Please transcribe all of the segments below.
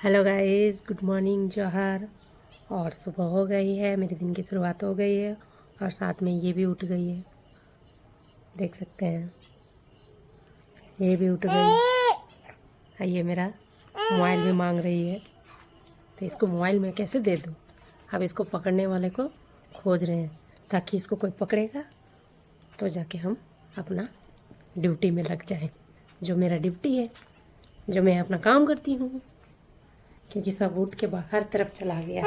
Hello guys, good morning, जोहर। और सुबह हो गई है, मेरे दिन की शुरुआत हो गई है और साथ में ये भी उठ गई है। देख सकते हैं, ये भी उठ गई है। ये मेरा मोबाइल भी मांग रही है, तो इसको मोबाइल में कैसे दे दूँ। अब इसको पकड़ने वाले को खोज रहे हैं, ताकि इसको कोई पकड़ेगा तो जाके हम अपना ड्यूटी में लग जाएं। जो मेरा ड्यूटी है, जो मैं अपना काम करती हूँ, क्योंकि सब उठ के बाहर तरफ चला गया।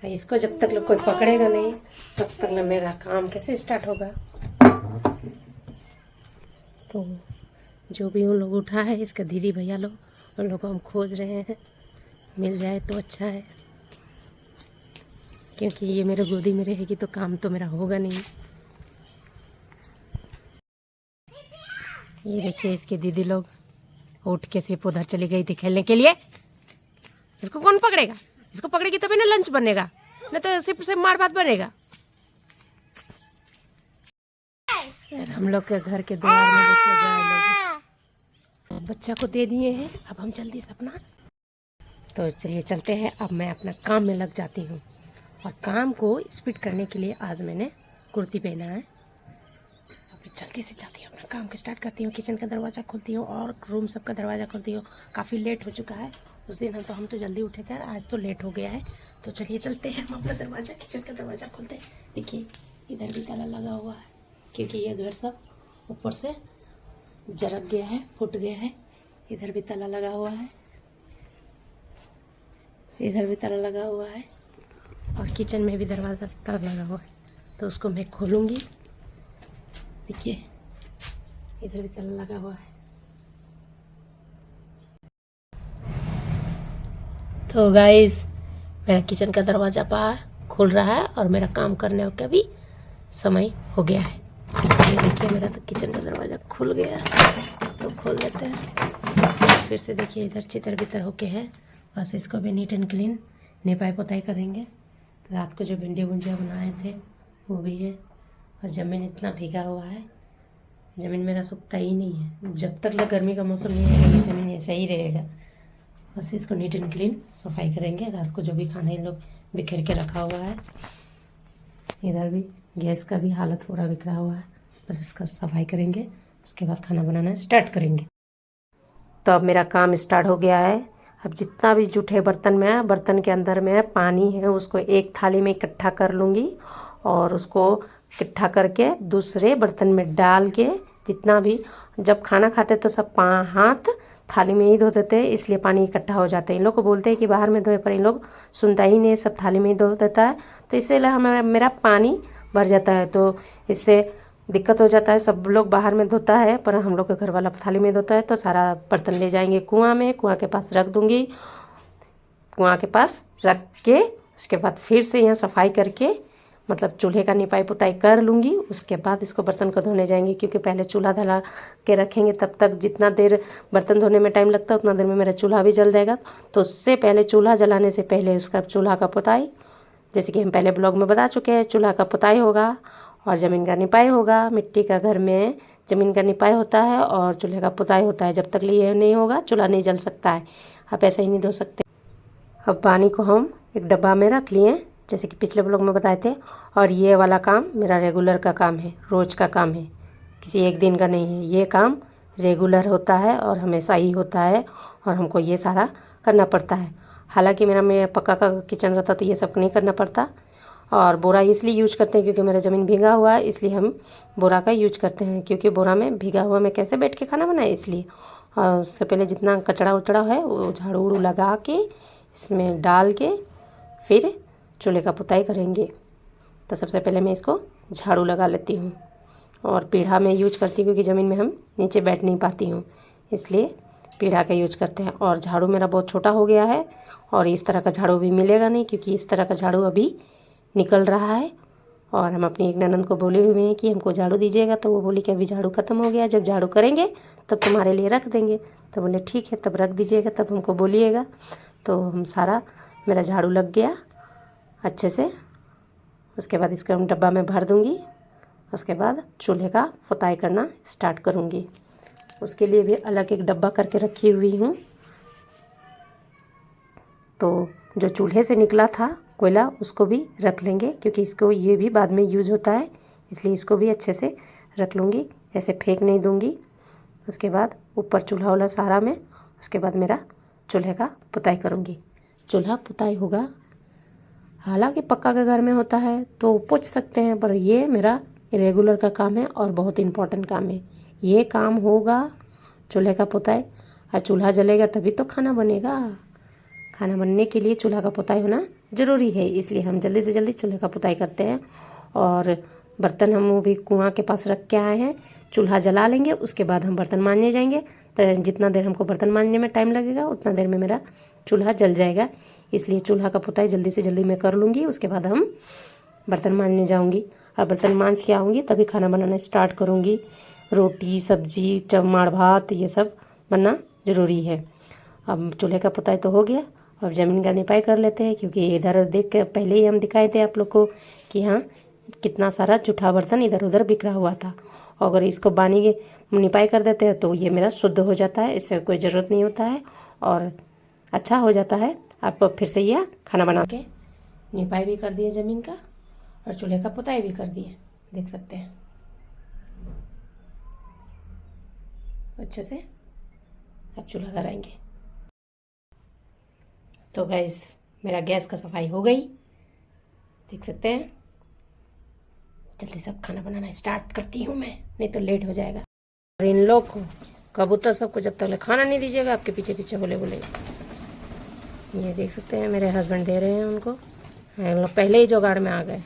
इसको जब तक लोग कोई पकड़ेगा नहीं, तब तक ना मेरा काम कैसे स्टार्ट होगा। तो जो भी उन लोग उठा है, इसका दीदी भैया लोग, उन लोग को हम खोज रहे हैं। मिल जाए तो अच्छा है, क्योंकि ये मेरे गोदी में रहेगी तो काम तो मेरा होगा नहीं। ये देखिए, इसके दीदी लोग उठ के सिर्फ उधर चली गई थी खेलने के लिए। इसको कौन पकड़ेगा? इसको पकड़ेगी तभी ना लंच बनेगा, नहीं तो सिर्फ मार भात बनेगा। हम लोग के घर के द्वार में देखिए गाय लोग बच्चा को दे दिए हैं। अब हम जल्दी से अपना, तो चलिए चलते हैं। अब मैं अपना काम में लग जाती हूँ, और काम को स्पीड करने के लिए आज मैंने कुर्ती पहना है। अब जल्दी से जाती हूँ, अपना काम को स्टार्ट करती हूँ। किचन का दरवाज़ा खोलती हूँ और रूम सब का दरवाज़ा खोलती हूँ। काफ़ी लेट हो चुका है, उस दिन हम तो जल्दी उठे थे, आज तो लेट हो गया है। तो चलिए चलते हैं, हम अपना दरवाज़ा, किचन का दरवाज़ा खोलते हैं। देखिए, इधर भी ताला लगा हुआ है, क्योंकि ये घर सब ऊपर से जरक गया है, फूट गया है। इधर भी ताला लगा हुआ है, इधर भी ताला लगा हुआ है, और किचन में भी दरवाज़ा ताला लगा हुआ है। तो उसको मैं खोलूँगी। देखिए, इधर भी ताला लगा हुआ है। तो गाइस, मेरा किचन का दरवाज़ा बाहर खुल रहा है और मेरा काम करने का भी समय हो गया है। ये देखिए, मेरा तो किचन का दरवाज़ा खुल गया है। तो खोल देते हैं फिर से। देखिए, इधर चितर बितर होके है, बस इसको भी नीट एंड क्लीन निपाई पोताई करेंगे। रात को जो भिंडी भुंजिया बनाए थे वो भी है, और ज़मीन इतना भीगा हुआ है, ज़मीन मेरा सूखता ही नहीं है। जब तक ल गर्मी का मौसम नहीं आएगा, ये ज़मीन ऐसा ही रहेगा। बस इसको नीट एंड क्लीन सफाई करेंगे। रात को जो भी खाना इन लोग बिखेर के रखा हुआ है, इधर भी गैस का भी हालत पूरा बिखरा हुआ है, बस इसका सफाई करेंगे। उसके बाद खाना बनाना स्टार्ट करेंगे। तो अब मेरा काम स्टार्ट हो गया है। अब जितना भी जूठे बर्तन में है, बर्तन के अंदर में पानी है, उसको एक थाली में इकट्ठा कर लूँगी, और उसको इकट्ठा करके दूसरे बर्तन में डाल के, जितना भी, जब खाना खाते तो सब हाथ थाली में ही धो देते हैं, इसलिए पानी इकट्ठा हो जाता है। इन लोग को बोलते हैं कि बाहर में धोए, पर इन लोग सुनता ही नहीं, सब थाली में ही धो देता है। तो इससे हमारा मेरा पानी भर जाता है, तो इससे दिक्कत हो जाता है। सब लोग बाहर में धोता है, पर हम लोग के घर वाला थाली में धोता है। तो सारा बर्तन ले जाएंगे कुआं में, कुआं के पास रख दूँगी। कुआं के पास रख के उसके बाद फिर से यहाँ सफाई करके, मतलब चूल्हे का निपाई पुताई कर लूँगी। उसके बाद इसको बर्तन को धोने जाएंगे, क्योंकि पहले चूल्हा धला के रखेंगे, तब तक जितना देर बर्तन धोने में टाइम लगता है उतना देर में मेरा चूल्हा भी जल जाएगा। तो उससे पहले, चूल्हा जलाने से पहले, उसका चूल्हा का पुताई, जैसे कि हम पहले ब्लॉग में बता चुके हैं, चूल्हा का पुताई होगा और ज़मीन का निपाई होगा। मिट्टी का घर में ज़मीन का निपाई होता है और चूल्हे का पुताई होता है। जब तक ये नहीं होगा, चूल्हा नहीं जल सकता है। आप ऐसे ही नहीं धो सकते। अब पानी को हम एक डब्बा में रख लिए, जैसे कि पिछले ब्लॉग में बताए थे। और ये वाला काम मेरा रेगुलर का काम है, रोज़ का काम है, किसी एक दिन का नहीं है। ये काम रेगुलर होता है और हमेशा ही होता है, और हमको ये सारा करना पड़ता है। हालांकि मेरा पक्का का किचन रहता तो ये सब नहीं करना पड़ता। और बोरा इसलिए यूज करते हैं क्योंकि मेरा ज़मीन भीगा हुआ है, इसलिए हम बोरा का यूज करते हैं। क्योंकि बोरा में भीगा हुआ में कैसे बैठ के खाना बनाए, इसलिए। और उससे पहले जितना कचड़ा उचड़ा है वो झाड़ू उड़ू लगा के इसमें डाल के फिर चूल्हे का पुताई करेंगे। तो सबसे पहले मैं इसको झाड़ू लगा लेती हूँ, और पीढ़ा में यूज करती हूँ, क्योंकि ज़मीन में हम नीचे बैठ नहीं पाती हूँ, इसलिए पीढ़ा का यूज करते हैं। और झाड़ू मेरा बहुत छोटा हो गया है, और इस तरह का झाड़ू भी मिलेगा नहीं, क्योंकि इस तरह का झाड़ू अभी निकल रहा है। और हम अपनी एक ननद को बोले हुए हैं कि हमको झाड़ू दीजिएगा, तो वो बोली कि अभी झाड़ू ख़त्म हो गया, जब झाड़ू करेंगे तब तुम्हारे लिए रख देंगे। तो बोले ठीक है, तब रख दीजिएगा, तब हमको बोलिएगा। तो हम सारा, मेरा झाड़ू लग गया अच्छे से। उसके बाद इसको हम डब्बा में भर दूँगी। उसके बाद चूल्हे का पुताई करना स्टार्ट करूँगी। उसके लिए भी अलग एक डब्बा करके रखी हुई हूँ। तो जो चूल्हे से निकला था कोयला उसको भी रख लेंगे, क्योंकि इसको ये भी बाद में यूज़ होता है, इसलिए इसको भी अच्छे से रख लूँगी, ऐसे फेंक नहीं दूँगी। उसके बाद ऊपर चूल्हा वाला सारा में, उसके बाद मेरा चूल्हे का पुताई करूँगी। चूल्हा पुताई होगा, हालांकि पक्का के घर में होता है तो पोंछ सकते हैं, पर ये मेरा रेगुलर का काम है और बहुत इम्पोर्टेंट काम है। ये काम होगा चूल्हे का पुताई, और चूल्हा जलेगा तभी तो खाना बनेगा। खाना बनने के लिए चूल्हा का पुताई होना ज़रूरी है, इसलिए हम जल्दी से जल्दी चूल्हे का पुताई करते हैं। और बर्तन हम वो भी कुआं के पास रख के आए हैं, चूल्हा जला लेंगे, उसके बाद हम बर्तन मांजने जाएंगे। तो जितना देर हमको बर्तन मांजने में टाइम लगेगा उतना देर में मेरा चूल्हा जल जाएगा, इसलिए चूल्हा का पुताई जल्दी से जल्दी मैं कर लूँगी। उसके बाद हम बर्तन मांजने जाऊँगी, और बर्तन मांज के आऊँगी तभी खाना बनाना स्टार्ट करूँगी। रोटी सब्जी माड़ भात ये सब बनना ज़रूरी है। अब चूल्हे का पुताई तो हो गया, अब ज़मीन का निपाई कर लेते हैं, क्योंकि इधर देख के पहले ही हम दिखाए थे आप लोग को कि हाँ कितना सारा जूठा बर्तन इधर उधर बिखरा हुआ था। अगर इसको बानी निपाई कर देते हैं तो ये मेरा शुद्ध हो जाता है, इससे कोई ज़रूरत नहीं होता है और अच्छा हो जाता है। आप फिर से यह खाना बना के निपाई भी कर दिए ज़मीन का और चूल्हे का पुताई भी कर दिए, देख सकते हैं अच्छे से। अब चूल्हा धराएंगे। तो गैस मेरा गैस का सफाई हो गई, देख सकते हैं। जल्दी सब खाना बनाना स्टार्ट करती हूँ मैं, नहीं तो लेट हो जाएगा। और इन लोग को कबूतर सबको जब तक खाना नहीं दीजिएगा आपके पीछे पीछे बोलेंगे। ये देख सकते हैं मेरे हस्बैंड दे रहे हैं उनको, लोग पहले ही जुगाड़ में आ गए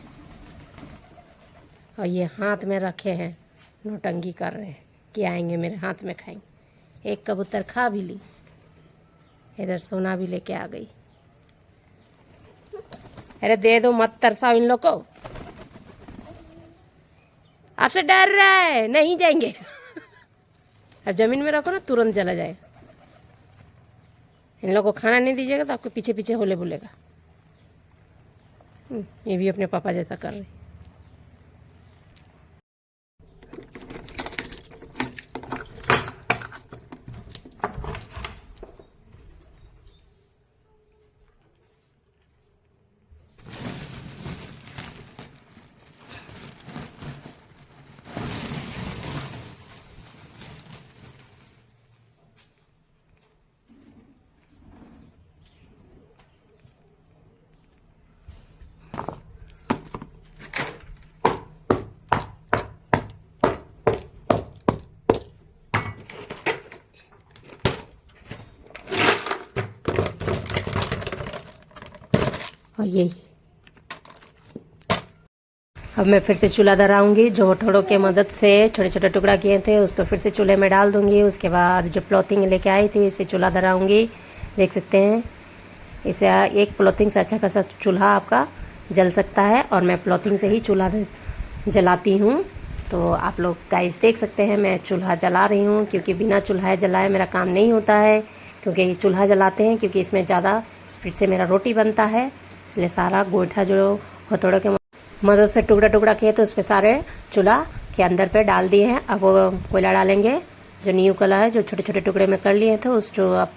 और ये हाथ में रखे हैं, नौटंकी कर रहे हैं कि आएंगे मेरे हाथ में खाएंगे। एक कबूतर खा भी ली, इधर सोना भी लेके आ गई। अरे दे दो, मत तरसाओ इन लोग को, आपसे डर रहा है, नहीं जाएंगे। अब जमीन में रखो ना, तुरंत जला जाए। इन लोग को खाना नहीं दीजिएगा तो आपके पीछे पीछे होले बोलेगा। ये भी अपने पापा जैसा कर रहे। और यही अब मैं फिर से चूल्हा धराऊंगी। जो हथौड़ों के मदद से छोटे छोटे टुकड़ा किए थे उसको फिर से चूल्हे में डाल दूंगी। उसके बाद जो प्लॉथिंग लेके आई थी इसे चूल्हा धराऊंगी, देख सकते हैं। इसे एक प्लॉथिंग से अच्छा खासा चूल्हा आपका जल सकता है, और मैं प्लॉथिंग से ही चूल्हा जलाती हूँ। तो आप लोग गाइस देख सकते हैं मैं चूल्हा जला रही हूँ, क्योंकि बिना चूल्हा जलाए मेरा काम नहीं होता है। क्योंकि चूल्हा जलाते हैं क्योंकि इसमें ज़्यादा स्पीड से मेरा रोटी बनता है, इसलिए सारा गोईठा जो हथौड़ों के मदद से टुकड़ा टुकड़ा किए तो उस पर सारे चूल्हा के अंदर पे डाल दिए हैं। अब वो कोयला डालेंगे, जो न्यू कलर है जो छोटे छोटे टुकड़े में कर लिए थे उस जो आप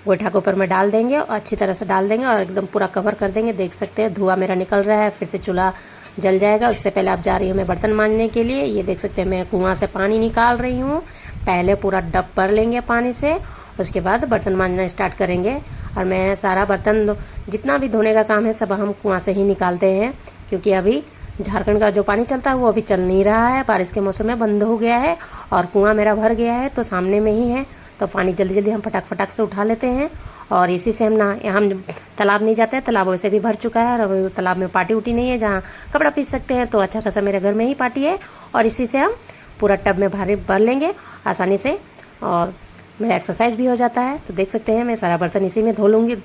गोईठा के ऊपर में डाल देंगे और अच्छी तरह से डाल देंगे और एकदम पूरा कवर कर देंगे। देख सकते हैं धुआं मेरा निकल रहा है, फिर से चूल्हा जल जाएगा। उससे पहले आप जा रही हूँ मैं बर्तन मांजने के लिए। ये देख सकते हैं मैं कुआं से पानी निकाल रही हूँ। पहले पूरा डब भर लेंगे पानी से, उसके बाद बर्तन मांजना स्टार्ट करेंगे। और मैं सारा बर्तन जितना भी धोने का काम है सब हम कुआं से ही निकालते हैं, क्योंकि अभी झारखंड का जो पानी चलता है वो अभी चल नहीं रहा है, बारिश के मौसम में बंद हो गया है और कुआं मेरा भर गया है तो सामने में ही है। तो पानी जल्दी जल्दी हम फटाक फटाक से उठा लेते हैं और इसी से हम तालाब नहीं जाते हैं। तालाब वैसे भी भर चुका है और अब तालाब में पार्टी उटी नहीं है जहाँ कपड़ा पीस सकते हैं। तो अच्छा खासा मेरे घर में ही पार्टी है और इसी से हम पूरा टब में भर लेंगे आसानी से, और मेरा एक्सरसाइज भी हो जाता है। तो देख सकते हैं मैं सारा बर्तन इसी में धोऊंगी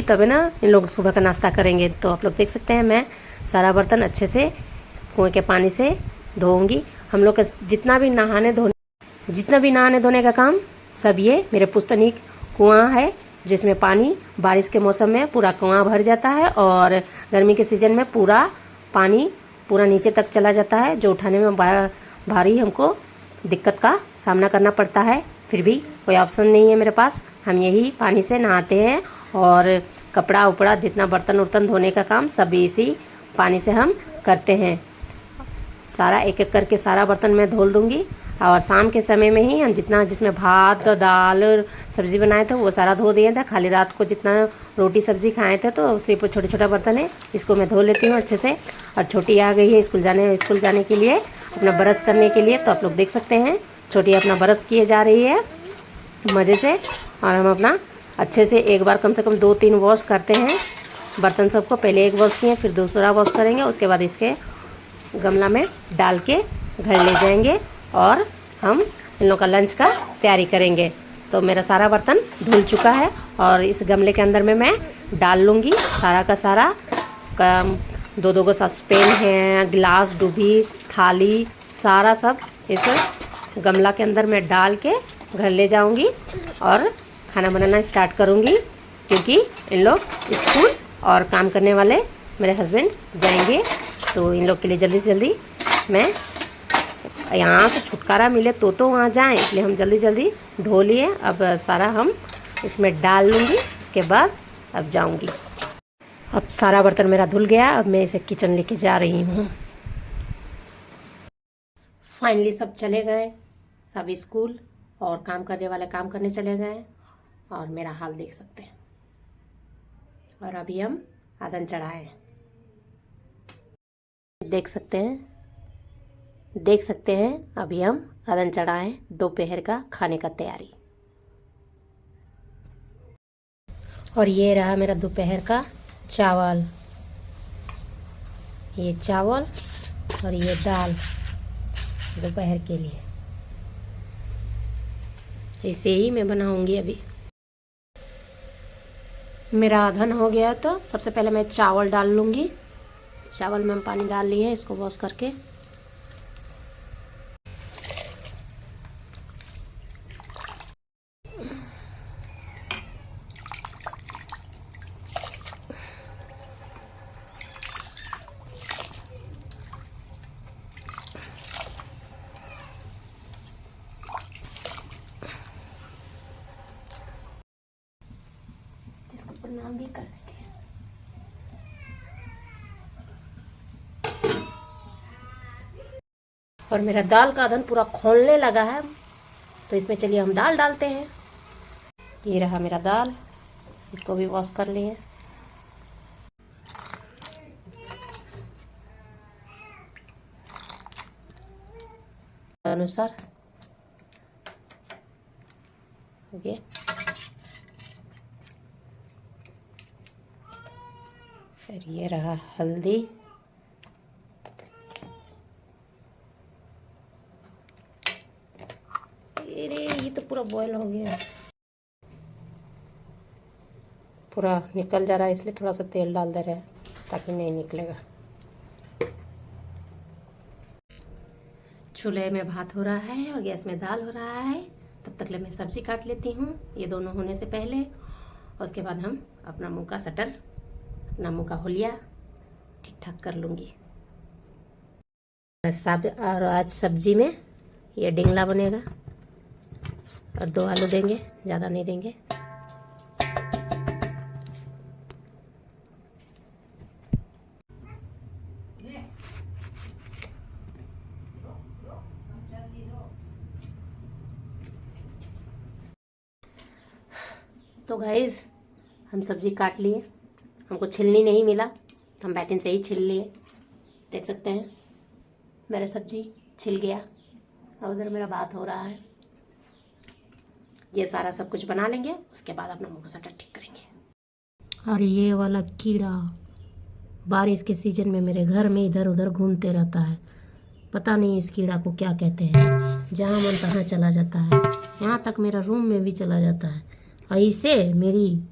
तभी ना इन लोग सुबह का नाश्ता करेंगे। तो आप लोग देख सकते हैं मैं सारा बर्तन अच्छे से कुएं के पानी से धोऊंगी। हम लोग का जितना भी नहाने धोने का काम सब ये मेरे पुस्तैनी कुआं है, जिसमें पानी बारिश के मौसम में पूरा कुआं भर जाता है और गर्मी के सीज़न में पूरा पानी पूरा नीचे तक चला जाता है, जो उठाने में भारी हमको दिक्कत का सामना करना पड़ता है। फिर भी कोई ऑप्शन नहीं है मेरे पास, हम यही पानी से नहाते हैं। और कपड़ा उपड़ा जितना बर्तन उर्तन धोने का काम सब इसी पानी से हम करते हैं। सारा एक एक करके सारा बर्तन मैं धो दूँगी। और शाम के समय में ही हम जितना जिसमें भात दाल सब्ज़ी बनाए थे वो सारा धो दिए थे। खाली रात को जितना रोटी सब्ज़ी खाए थे तो सिर्फ छोटे छोटा बर्तन है, इसको मैं धो लेती हूँ अच्छे से। और छोटी आ गई है स्कूल जाने के लिए, अपना ब्रश करने के लिए। तो आप लोग देख सकते हैं छोटी अपना ब्रश किए जा रही है मज़े से। और हम अपना अच्छे से एक बार कम से कम 2-3 वॉश करते हैं बर्तन सबको। पहले एक वॉश किए, फिर दूसरा वॉश करेंगे, उसके बाद इसके गमला में डाल के घर ले जाएंगे और हम इन लोग का लंच का तैयारी करेंगे। तो मेरा सारा बर्तन धुल चुका है और इस गमले के अंदर में मैं डाल लूँगी सारा का सारा। 2-2 गो सॉसपेन है, गिलास, डूबी, थाली, सारा सब इस गमला के अंदर मैं डाल के घर ले जाऊँगी और खाना बनाना स्टार्ट करूँगी। क्योंकि इन लोग स्कूल और काम करने वाले मेरे हस्बैंड जाएंगे, तो इन लोग के लिए जल्दी से जल्दी मैं यहाँ से छुटकारा मिले तो वहाँ जाएं, इसलिए हम जल्दी जल्दी धो लिए। अब सारा हम इसमें डाल लूँगी, उसके बाद अब जाऊँगी। अब सारा बर्तन मेरा धुल गया, अब मैं इसे किचन लेके जा रही हूँ। फाइनली सब चले गए, सब स्कूल और काम करने वाले काम करने चले गए और मेरा हाल देख सकते हैं। और अभी हम आदन चढ़ाए, देख सकते हैं अभी हम आदन चढ़ाएं। दोपहर का खाने का तैयारी। और ये रहा मेरा दोपहर का चावल, ये चावल और ये दाल दोपहर के लिए। ऐसे ही मैं बनाऊंगी। अभी मेरा आधन हो गया तो सबसे पहले मैं चावल डाल लूँगी। चावल में हम पानी डाल लिए हैं, इसको वॉश करके। नाम भी कर देते हैं। और मेरा दाल का अदन पूरा खोलने लगा है, तो इसमें चलिए हम दाल डालते हैं। ये रहा मेरा दाल, इसको भी वॉश कर लिए अनुसार। ओके, फिर ये रहा हल्दी, अरे ये तो पूरा बॉयल हो गया, पूरा निकल जा रहा है, इसलिए थोड़ा सा तेल डाल दे रहे हैं ताकि नहीं निकलेगा। चूल्हे में भात हो रहा है और गैस में दाल हो रहा है। तब तक ले मैं सब्जी काट लेती हूँ, ये दोनों होने से पहले। उसके बाद हम अपना मुंह का शटर, अपना मुंह का हुलिया ठीक ठाक कर लूँगी। और आज सब्जी में ये डिंगला बनेगा और 2 आलू देंगे, ज़्यादा नहीं देंगे। तो गाइस हम सब्जी काट लिए, हमको छिलनी नहीं मिला तो हम बैटिन से ही छिल लिए। देख सकते हैं मेरा सब्जी छिल गया और उधर मेरा भात हो रहा है। ये सारा सब कुछ बना लेंगे, उसके बाद अपना मुंह का शटर ठीक करेंगे। और ये वाला कीड़ा बारिश के सीजन में मेरे घर में इधर उधर घूमते रहता है, पता नहीं इस कीड़ा को क्या कहते हैं। जहाँ मन तहाँ चला जाता है, यहाँ तक मेरा रूम में भी चला जाता है। ऐसे मेरी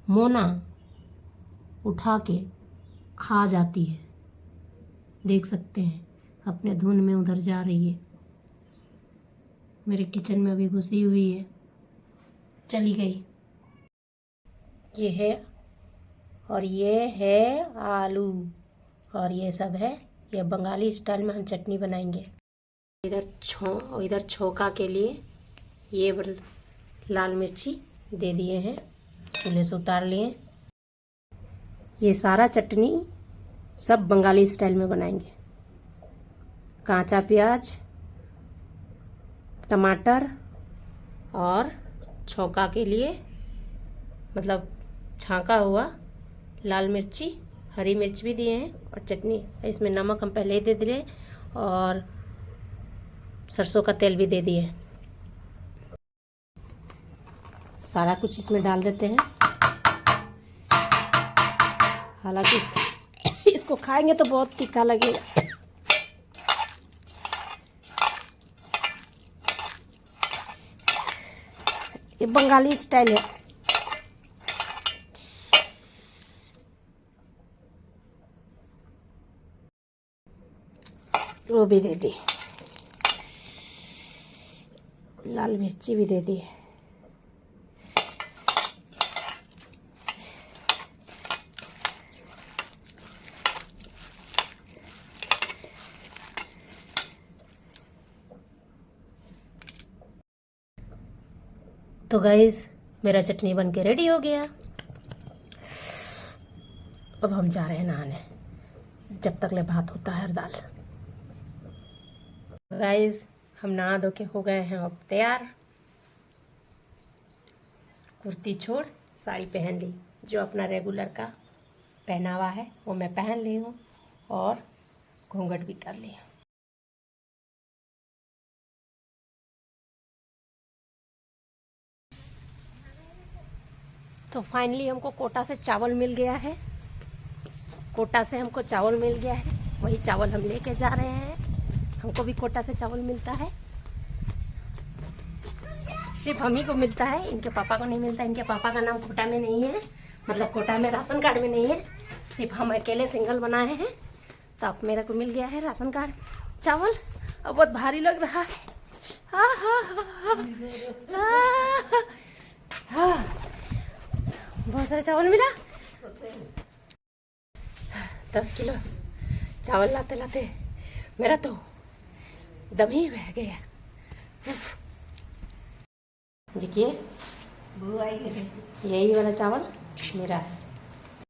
मोना उठा के खा जाती है, देख सकते हैं अपने धुन में उधर जा रही है। मेरे किचन में अभी घुसी हुई है, चली गई। ये है और ये है आलू और ये सब है, ये बंगाली स्टाइल में हम चटनी बनाएंगे। इधर छोका के लिए ये लाल मिर्ची दे दिए हैं, चूल्हे से उतार लिए। ये सारा चटनी सब बंगाली स्टाइल में बनाएंगे। कांचा प्याज, टमाटर और छौंका के लिए मतलब छांका हुआ लाल मिर्ची, हरी मिर्च भी दिए हैं और चटनी। इसमें नमक हम पहले ही दे दिए और सरसों का तेल भी दे दिए। सारा कुछ इसमें डाल देते हैं। हालांकि इसको खाएंगे तो बहुत तीखा लगेगा। ये बंगाली स्टाइल है। वो भी दे दी, लाल मिर्ची भी दे दी। तो गाइस मेरा चटनी बन के रेडी हो गया। अब हम जा रहे हैं नहाने, जब तक ले भात होता है दाल। गाइस हम नहा धो के हो गए हैं अब तैयार। कुर्ती छोड़ साड़ी पहन ली, जो अपना रेगुलर का पहनावा है वो मैं पहन ली हूँ और घूंघट भी कर ली। तो फाइनली हमको कोटा से चावल मिल गया है। कोटा से हमको चावल मिल गया है, वही चावल हम लेके जा रहे हैं। हमको भी कोटा से चावल मिलता है, सिर्फ हम ही को मिलता है, इनके पापा को नहीं मिलता। इनके पापा का नाम कोटा में नहीं है, मतलब कोटा में राशन कार्ड में नहीं है, सिर्फ हम अकेले सिंगल बनाए हैं। तो अब मेरे को मिल गया है राशन कार्ड चावल। अब बहुत भारी लग रहा है। हाँ हाँ हाँ हाँ, बहुत सारा चावल मिला। 10 किलो चावल लाते लाते मेरा तो दम ही बह गया। देखिए यही वाला चावल मेरा है।